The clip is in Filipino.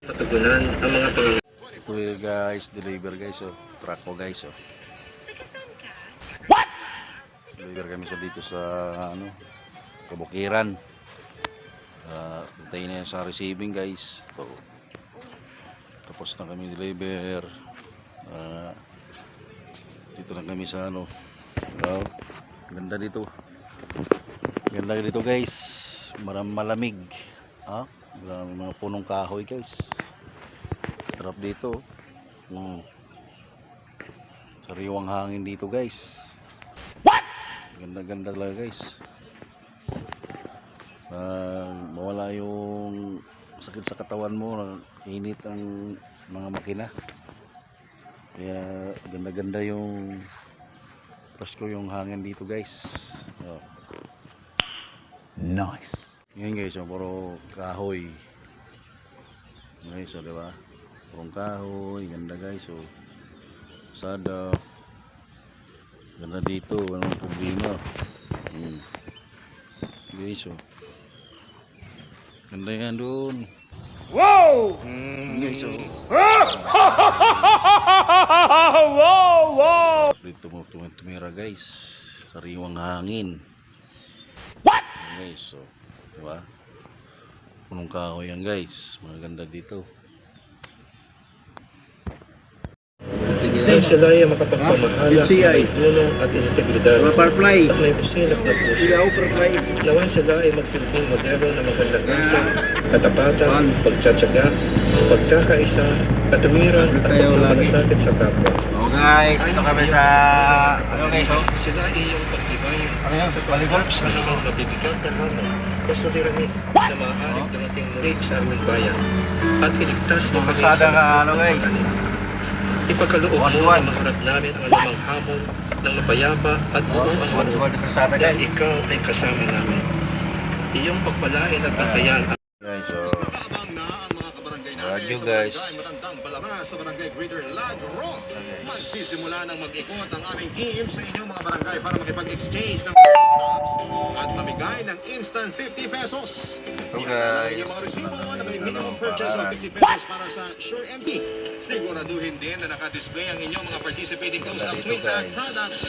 Matugunan ang mga pangangailangan. Ito guys, deliver guys, oh. Truck ko guys, oh. Deliver kami sa dito sa ano, Kabukiran. Puntayin na yan sa receiving guys. So, tapos na kami deliver. Dito na kami sa ano. Wow, ganda dito. Ganda dito guys. Malamig. Maraming mga punong kahoy guys. Sarap dito. Sariwang hangin dito guys. Ganda-ganda talaga guys. Mawala yung sakit sa katawan mo, init ang mga makina. Kaya ganda-ganda yung pasko yung hangin dito guys. Nice. Ngayon guys, puro kahoy. Guys, diba? Purong kahoy, ganda guys. Sada. Ganda dito, walang problema. Guys, ganda yan doon. Wow! Guys, Wow! dito mo tumira guys. Sariwang hangin. What? Guys, diba? Punong kahoy yan guys. Maganda dito. Nang sila ay makapagpamahala ng punong at integridad at may busilas na puso. Nawan sila ay magsilbing modelo na magandang isa, katapatan, pagtsatsaga, pagkakaisa, katuwiran at pagmamalasakit sa kapwa. Oh guys, ito kami sa ano guys, Sila ay iyong pagtibay sa pagharap sa anumang mabibigat na hamon o suliranin na maaaring dumating muli sa aming bayan at iligtas mo kami sa ano guys. Ipagkaloob mo na maharap namin ang anumang hamon ng mapayapa at buo ang loob dahil ikaw ay kasama namin. Iyong pagpalain at bantayan Guys, Radyo guys. Matandang Balaras sa Barangay Greater Lagro. Magsisimula ng mag-ikot ang aming team sa inyong mga barangay para makipag-exchange ng stops at mamigay ng instant 50 pesos. Ito guys. Yung mga resibo na may minimum purchase of 50 pesos para sa Sure MT. Siguraduhin din na naka-display ang inyong mga participating close-up Dito, Twitter guys. products.